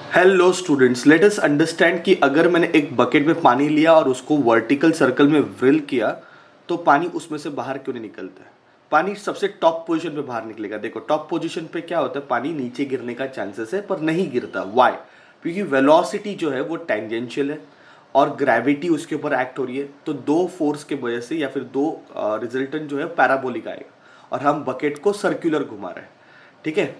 Hello students, let us understand कि अगर मैंने एक बकेट में पानी लिया और उसको वर्टिकल सर्कल में व्रिल किया तो पानी उसमें से बाहर क्यों नहीं निकलता है। पानी सबसे टॉप पोजीशन पे बाहर निकलेगा। देखो टॉप पोजीशन पे क्या होता है, पानी नीचे गिरने का चांसेस है पर नहीं गिरता। वाई? क्योंकि वेलोसिटी जो है वो टेंजेंशियल है और ग्रेविटी उसके ऊपर एक्ट हो रही है, तो दो फोर्स के वजह से या फिर दो रिजल्टेंट जो है पैराबोलिक आएगा और हम बकेट को सर्कुलर घुमा रहे हैं। ठीक है,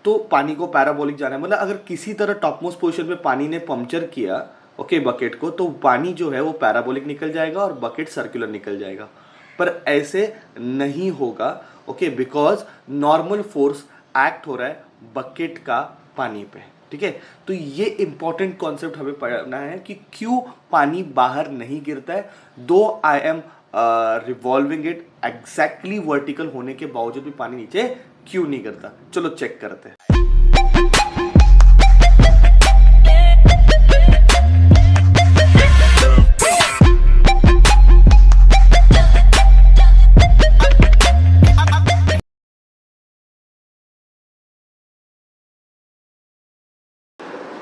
तो पानी को पैराबोलिक जाना है, मतलब अगर किसी तरह टॉप मोस्ट पोजीशन पे पानी ने पंक्चर किया ओके बकेट को, तो पानी जो है वो पैराबोलिक निकल जाएगा और बकेट सर्कुलर निकल जाएगा। पर ऐसे नहीं होगा okay, because normal force act हो रहा है बकेट का पानी पे। ठीक है, तो ये इंपॉर्टेंट कॉन्सेप्ट हमें पढ़ना है कि क्यों पानी बाहर नहीं गिरता है। दो I am revolving it exactly vertical होने के बावजूद भी पानी नीचे क्यों नहीं गिरता। चलो चेक करते हैं।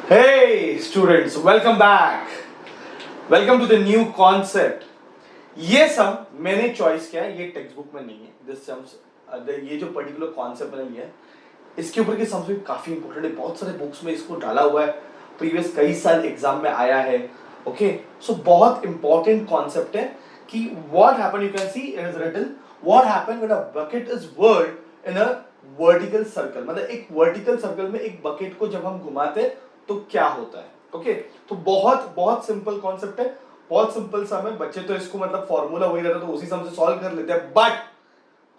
Hey students, welcome back. Welcome to the new concept. ये सम मैंने चॉइस किया है, ये टेक्स्ट बुक में नहीं है। दिस सम्स, ये जो पर्टिकुलर कॉन्सेप्ट मैंने लिया है इसके ऊपर के सम्स भी काफी इंपॉर्टेंट है, बहुत सारे बुक्स में इसको डाला हुआ है, प्रीवियस कई साल एग्जाम में आया है। ओके, सो बहुत इंपॉर्टेंट कॉन्सेप्ट है कि what happen, you can see it is written what happen when a bucket is whirled in a vertical circle. मतलब एक वर्टिकल सर्कल में एक बकेट को जब हम घुमाते तो क्या होता है। ओके, तो बहुत बहुत सिंपल कॉन्सेप्ट है, बहुत सिंपल सम है। बच्चे तो इसको मतलब फॉर्मूला वही रहता है तो उसी सम से सॉल्व कर लेते हैं, बट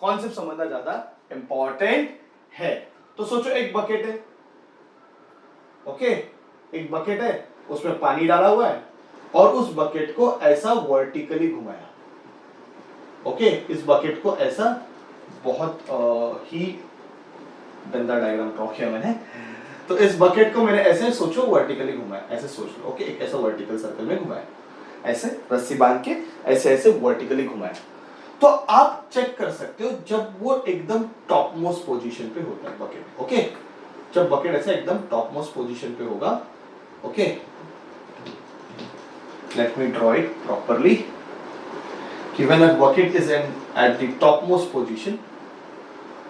कॉन्सेप्ट समझना ज्यादा इंपॉर्टेंट है। तो सोचो एक बकेट है, ओके, एक बकेट है, उसमें पानी डाला हुआ है और उस बकेट को ऐसा वर्टिकली घुमाया। ओके, इस बकेट को ऐसा बहुत ही गंदा डायग्राम ड्रॉ किया मैंने। तो इस बकेट को मैंने ऐसे सोचो वर्टिकली घुमाया, ऐसे सोच लो। ओके, एक ऐसा वर्टिकल सर्कल में घुमाया, ऐसे रस्सी बांध के ऐसे ऐसे वर्टिकली घुमाया। तो आप चेक कर सकते हो जब वो एकदम टॉप मोस्ट पोजीशन पे होता है बकेट। ओके, जब बकेट ऐसे एकदम टॉप मोस्ट पोजीशन पे होगा, okay, let me draw it properly, कि when a bucket is at the top most position,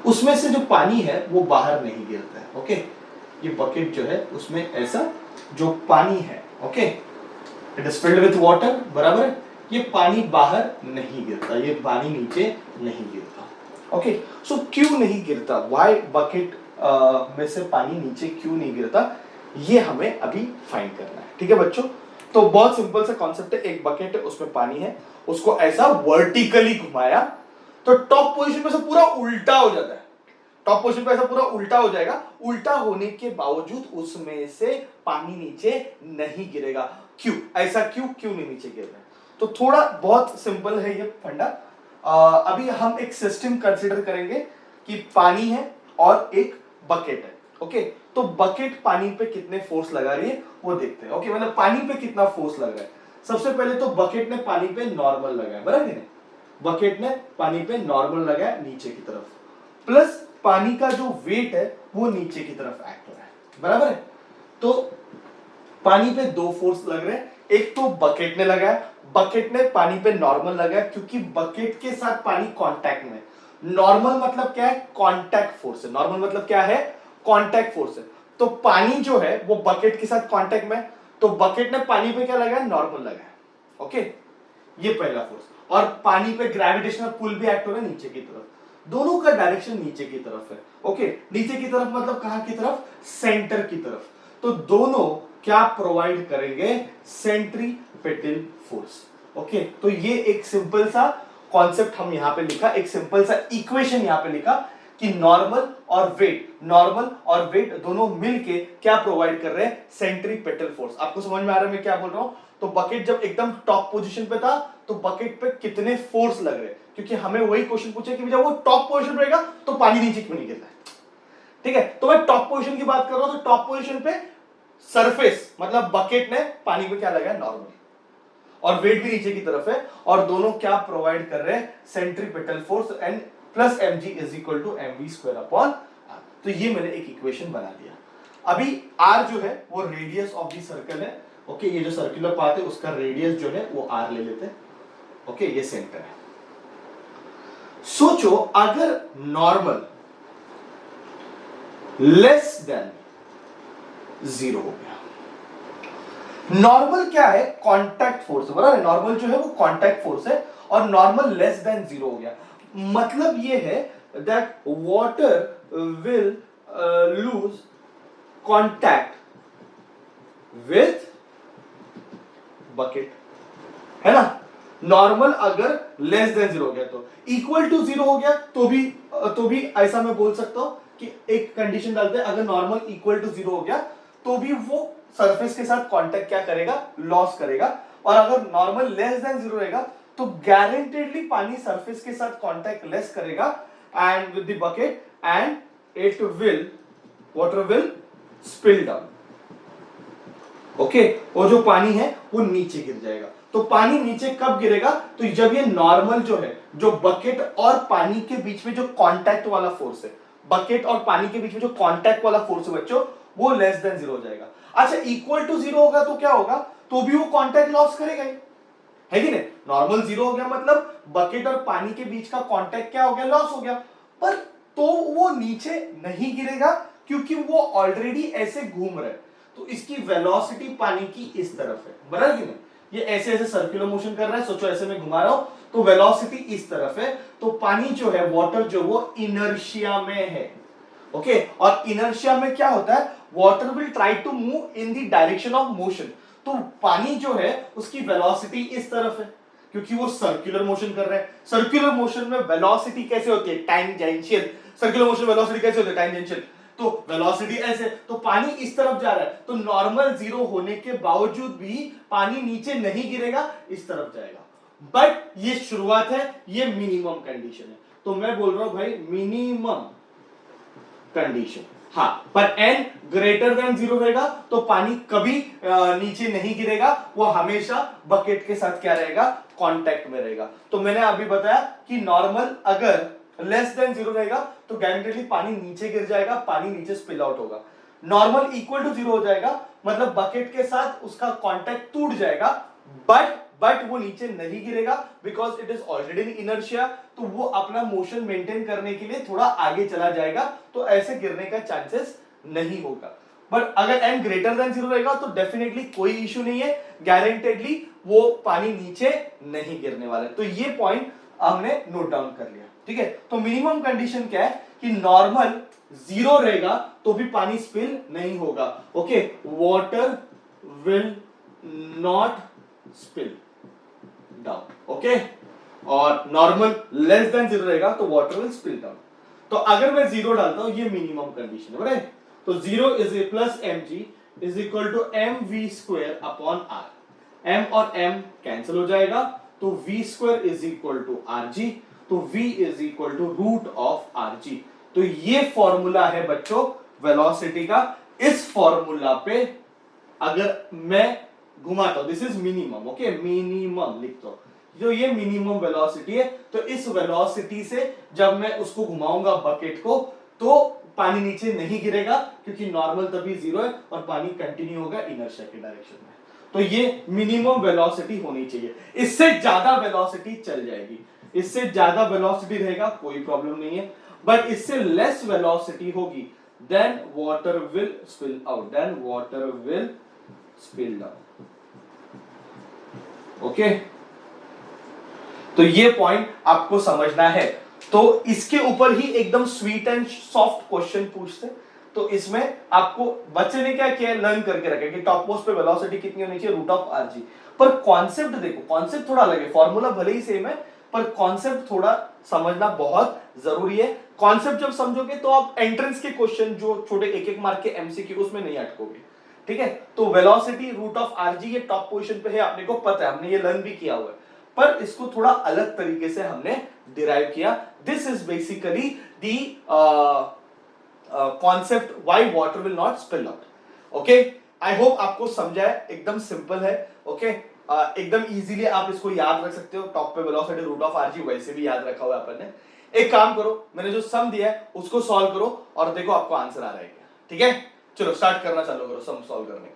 उसमें से जो पानी है वो बाहर नहीं गिरता है। ओके, ये बकेट जो है उसमें ऐसा जो पानी है, okay, it is filled with water, बराबर है, ये पानी बाहर नहीं गिरता, ये पानी नीचे नहीं गिरता। ओके, सो क्यों नहीं गिरता, व्हाई बकेट में से पानी नीचे क्यों नहीं गिरता, ये हमें अभी फाइंड करना है। ठीक है बच्चों, तो बहुत सिंपल सा कॉन्सेप्ट है। एक बकेट है, उसमें पानी है, उसको ऐसा वर्टिकली घुमाया तो टॉप पोजीशन में से पूरा उल्टा हो जाता है। टॉप पोजीशन पे ऐसा पूरा उल्टा हो जाएगा, उल्टा होने के बावजूद उसमें से पानी नीचे नहीं गिरेगा। क्यों ऐसा, क्यों क्यों नहीं नीचे गिर रहा है? तो थोड़ा बहुत सिंपल है ये फंडा। अभी हम एक सिस्टम कंसीडर करेंगे कि पानी है और एक बकेट है। ओके, तो बकेट पानी पे कितने फोर्स लगा रही है वो देखते हैं। ओके, मतलब पानी पे कितना फोर्स लग रहा है। सबसे पहले तो बकेट ने पानी पे नॉर्मल लगाया, बराबर है, बकेट ने पानी पे नॉर्मल लगाया नीचे की तरफ, प्लस पानी का जो वेट है वो नीचे की तरफ एक्ट हो रहा है, बराबर है। तो पानी पे दो फोर्स लग रहे हैं, एक तो बकेट ने लगाया, बकेट ने पानी पे नॉर्मल लगाया क्योंकि बकेट के साथ पानी कांटेक्ट में। नॉर्मल मतलब क्या है, कांटेक्ट फोर्स है। नॉर्मल मतलब क्या है, कांटेक्ट फोर्स है। तो पानी जो है वो बकेट के साथ कांटेक्ट में, तो बकेट ने पानी पे क्या लगाया, नॉर्मल लगाया। ओके, ये पहला फोर्स। और पानी पे ग्रेविटेशनल पुल भी एक्ट हो रहा है नीचे की तरफ, दोनों का डायरेक्शन नीचे की तरफ है। ओके, नीचे की तरफ मतलब कहां की तरफ, सेंटर की तरफ। तो दोनों क्या प्रोवाइड करेंगे, सेंट्रीपेटल फोर्स। ओके, तो ये एक सिंपल सा कॉन्सेप्ट हम यहां पे लिखा, एक सिंपल सा इक्वेशन यहां पे लिखा कि नॉर्मल और वेट दोनों मिलके क्या प्रोवाइड कर रहे हैं, सेंट्रीपेटल फोर्स। आपको समझ में आ रहा है मैं क्या बोल रहा हूं। तो बकेट जब एकदम टॉप पोजीशन पे था तो बकेट पे कितने फोर्स लग रहे हैं, क्योंकि हमें वही क्वेश्चन पूछा कि जब वो टॉप पोजीशन रहेगा तो पानी नीचे क्यों नहीं गिरता है। ठीक है, तो मैं टॉप पोजीशन की बात कर रहा हूं, तो टॉप पोजीशन पे सरफेस मतलब बकेट ने पानी पे क्या लगाया, नॉर्मल, और वेट भी नीचे की तरफ है, और दोनों क्या प्रोवाइड कर रहे हैं, centripetal force, and plus mg is equal to mv square upon r। तो ये मैंने एक इक्वेशन बना दिया। अभी r जो है वो रेडियस ऑफ द सर्कल है, ओके, ये जो सर्कुलर पाथ है उसका रेडियस जो है वो r ले लेते हैं, ओके, ये सेंटर है। सोचो अगर नॉर्मल लेस देन 0 हो गया, नॉर्मल क्या है, कांटेक्ट फोर्स, बराबर है, नॉर्मल जो है वो कांटेक्ट फोर्स है, और नॉर्मल लेस देन 0 हो गया, मतलब ये है that water will lose contact with bucket, है ना। नॉर्मल अगर लेस देन 0 हो गया तो, इक्वल टू 0 हो गया तो भी ऐसा मैं बोल सकता हूं कि एक कंडीशन डालते हैं, अगर नॉर्मल इक्वल टू 0 हो गया तो भी वो सरफेस के साथ कांटेक्ट क्या करेगा, लॉस करेगा, और अगर नॉर्मल लेस देन 0 रहेगा तो गारंटेडली पानी सरफेस के साथ कांटेक्ट लेस करेगा and with the bucket and it will, water will spill down, okay, वो जो पानी है वो नीचे गिर जाएगा। तो पानी नीचे कब गिरेगा, तो जब ये नॉर्मल जो है, जो बकेट और पानी के बीच में जो कांटेक्ट वाला फोर्स है, बकेट और पानी के बीच में जो कांटेक्ट वाला फोर्स है बच्चों, वो लेस देन 0 हो जाएगा। अच्छा, इक्वल टू 0 होगा तो क्या होगा, तो भी वो कांटेक्ट लॉस करेगा ही, है कि नहीं। नॉर्मल 0 हो गया मतलब बकेट और पानी के बीच का कांटेक्ट क्या हो गया, लॉस हो गया, पर तो वो नीचे नहीं गिरेगा क्योंकि वो ऑलरेडी ऐसे घूम रहा है, तो इसकी वेलोसिटी पानी की इस तरफ है, बराबर कि नहीं, ये ऐसे ऐसे सर्कुलर मोशन कर रहा है, सोचो ऐसे मैं घुमा रहा हूं तो वेलोसिटी इस तरफ है, तो पानी जो है, वाटर जो वो इनर्शिया में है, ओके, और इनर्शिया में क्या होता है, water will try to move in the direction of motion, तो पानी जो है उसकी वेलोसिटी इस तरफ है क्योंकि वो सर्कुलर मोशन कर रहा है। सर्कुलर मोशन में वेलोसिटी कैसे होती है, टैंजेंशियल, सर्कुलर मोशन वेलोसिटी कैसे होती है, टैंजेंशियल, तो वेलोसिटी ऐसे, तो पानी इस तरफ जा रहा है, तो नॉर्मल 0 होने के बावजूद भी पानी नीचे नहीं गिरेगा, इस तरफ जाएगा, बट ये शुरुआत है, ये मिनिमम कंडीशन है, तो मैं बोल रहा हूं भाई मिनिमम कंडीशन, हाँ, पर n ग्रेटर देन 0 रहेगा तो पानी कभी नीचे नहीं गिरेगा, वो हमेशा बकेट के साथ क्या रहेगा, कांटेक्ट में रहेगा। तो मैंने अभी बताया कि नॉर्मल अगर लेस देन 0 रहेगा तो गारंटेडली पानी नीचे गिर जाएगा, पानी नीचे स्पिल आउट होगा। नॉर्मल इक्वल टू 0 हो जाएगा मतलब बकेट के साथ उसका कांटेक्ट टूट जाएगा, बट वो नीचे नहीं गिरेगा because it is already in inertia, तो वो अपना मोशन मेंटेन करने के लिए थोड़ा आगे चला जाएगा, तो ऐसे गिरने का चांसेस नहीं होगा। बट अगर n ग्रेटर देन 0 रहेगा तो डेफिनेटली कोई इश्यू नहीं है, गारंटेडली वो पानी नीचे नहीं गिरने वाला है। तो ये पॉइंट हमने नोट डाउन कर लिया, ठीक है। तो मिनिमम कंडीशन क्या है कि नॉर्मल 0 रहेगा तो भी पानी स्पिल नहीं होगा, okay, water will not spill down, okay, और नॉर्मल लेस देन 0 रहेगा तो वाटर विल स्पिल डाउन। तो अगर मैं 0 डालता हूं, ये मिनिमम कंडीशन है, बराबर, तो 0 is a plus mg is equal to mv square upon r, m और m कैंसिल हो जाएगा, तो v square is equal to rg, तो v is equal to root of rg। तो ये फॉर्मूला है बच्चों वेलोसिटी का। इस फॉर्मूला पे अगर मैं घुमाता हूं, this is minimum, okay, minimum लिखता हूं, जो ये मिनिमम वेलोसिटी है, तो इस वेलोसिटी से जब मैं उसको घुमाऊंगा बकेट को, तो पानी नीचे नहीं गिरेगा क्योंकि नॉर्मल तभी 0 है और पानी कंटिन्यू होगा इनर्शिया के डायरेक्शन में। तो ये मिनिमम वेलोसिटी होनी चाहिए, इससे ज्यादा वेलोसिटी चल जाएगी, इससे ज्यादा वेलोसिटी रहेगा कोई प्रॉब्लम नहीं है, बट इससे लेस वेलोसिटी होगी then water will spill out, then water will spill down, okay. तो ये पॉइंट आपको समझना है। तो इसके ऊपर ही एकदम स्वीट एंड सॉफ्ट क्वेश्चन पूछते, तो इसमें आपको बच्चे ने क्या किया, लर्न करके रखा कि टॉप मोस्ट पे वेलोसिटी कितनी होनी चाहिए, रूट ऑफ आरजी, पर कॉन्सेप्ट देखो, कॉन्सेप्ट थोड़ा अलग है, फॉर्मूला भले ही सेम है पर कॉन्सेप्ट थोड़ा समझना बहुत जरूरी है। कॉन्सेप्ट जब समझोगे तो आप एंट्रेंस के क्वेश्चन जो छोटे 1-1 मार्क के एमसीक्यू उसमें नहीं अटकोगे, ठीक है। तो वेलोसिटी रूट ऑफ आरजी ये टॉप पोजीशन पे है, आपने को पता है, हमने ये लर्न भी किया हुआ है, पर इसको थोड़ा अलग तरीके से हमने डिराइव किया। This is basically the concept why water will not spill out, okay. I hope आपको समझा है, एकदम सिंपल है, ओके, एकदम इजीली आप इसको याद रख सकते हो। टॉप पे वेलोसिटी रूट ऑफ आरजी वैसे भी याद रखा हुआ है अपन ने। एक काम करो, मैंने जो सम दिया है उसको सॉल्व करो और देखो आपको आंसर आ रहा है क्या, ठीक है। चलो स्टार्ट करना चालू करो सम सॉल्व करने।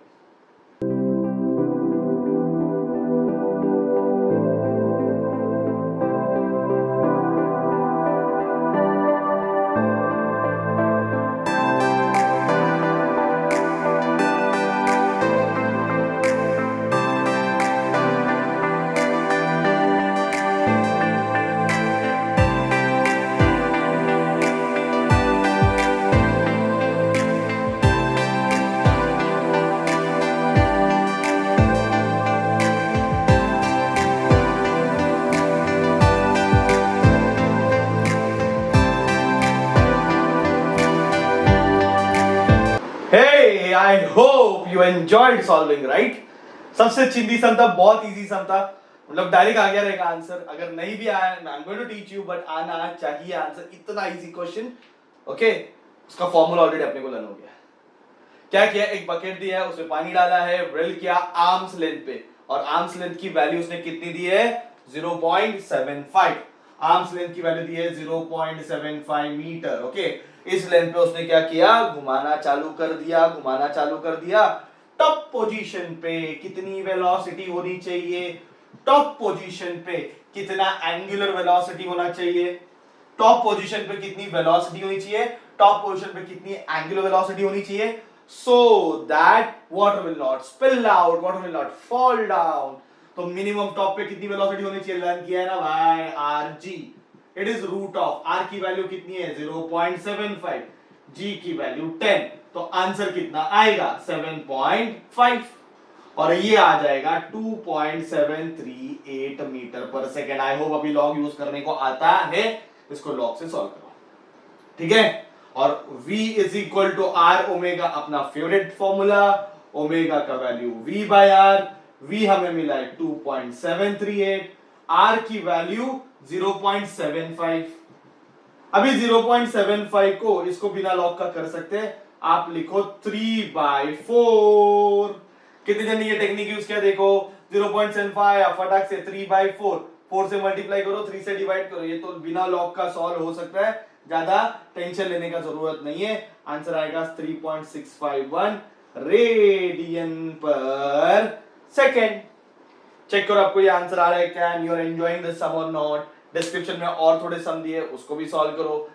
Hey, I hope you enjoyed solving, right? सबसे चिंदी सम था, बहुत इजी सम था, मतलब डायरेक्ट आ गया रहेगा आंसर। अगर नहीं भी आया, I am going to teach you, but आना चाहिए आंसर। इतना इजी क्वेश्चन, ओके। उसका फॉर्मूला ऑलरेडी अपने को लर्न हो गया। क्या किया, एक बकेट दिया है, उसमें पानी डाला है, ड्रिल किया आर्म्स लेंथ पे, और आर्म्स लेंथ की वैल्यू उसने कितनी दी है, 0.75। आर्म्स लेंथ की वैल्यू दी है 0.75 मीटर, ओके। इस लेंथ पे उसने क्या किया, घुमाना चालू कर दिया, घुमाना चालू कर दिया। टॉप पोजीशन पे कितनी वेलोसिटी होनी चाहिए, टॉप पोजीशन पे कितना एंगुलर वेलोसिटी होना चाहिए, टॉप पोजीशन पे कितनी वेलोसिटी होनी चाहिए, टॉप पोजीशन पे कितनी एंगुलर वेलोसिटी होनी चाहिए, so that water will not spill out, water will not fall down। तो मिनिमम टॉप पे कितनी वेलोसिटी होनी चाहिए, लर्न किया है ना भाई, rg। It is root of r की वैल्यू कितनी है 0.75, g की वैल्यू 10, तो आंसर कितना आएगा 7.5, और ये आ जाएगा 2.738 मीटर पर सेकेंड। आई होप अभी लॉग यूज करने को आता है, इसको लॉग से सॉल्व करो, ठीक है। और v is equal to R omega, अपना फेवरेट फॉर्मूला, ओमेगा का value v by R. v हमें मिला है 2.738, r की वैल्यू 0.75। अभी 0.75 को इसको बिना लॉग का कर सकते हैं, आप लिखो 3/4। कितने जन ये टेक्निक यूज किया देखो, 0.75 आप फटाक से 3/4, 4 से मल्टीप्लाई करो, 3 से डिवाइड करो, ये तो बिना लॉग का सॉल्व हो सकता है, ज्यादा टेंशन लेने का जरूरत नहीं है। आंसर आएगा 3.651 रेडियन पर सेकेंड। चेक करो आपको ये आंसर आ रहा है क्या, and you are enjoying this some or not. Description में और थोड़े सम दिए, उसको भी सॉल्व करो।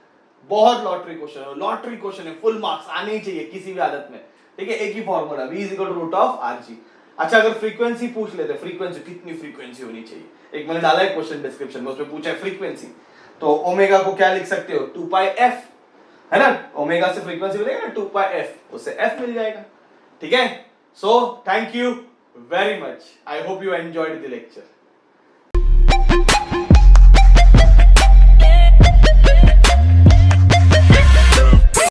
बहुत लॉटरी क्वेश्चन है, लॉटरी क्वेश्चन है, फुल मार्क्स आने ही चाहिए किसी भी हालत में, ठीक है। एक ही formula v is equal to root of rg। अच्छा, अगर फ्रीक्वेंसी पूछ लेते, फ्रीक्वेंसी कितनी फ्रीक्वेंसी होनी चाहिए, एक मैंने डाला है क्वेश्चन डिस्क्रिप्शन में, उसमें पूछा है फ्रीक्वेंसी, तो ओमेगा को क्या लिख सकते हो, 2πf, है ना। ओमेगा से फ्रीक्वेंसी मिलेगा ना 2πf, उससे f मिल जाएगा, ठीक है। So thank you very much, I hope you enjoyed the lecture।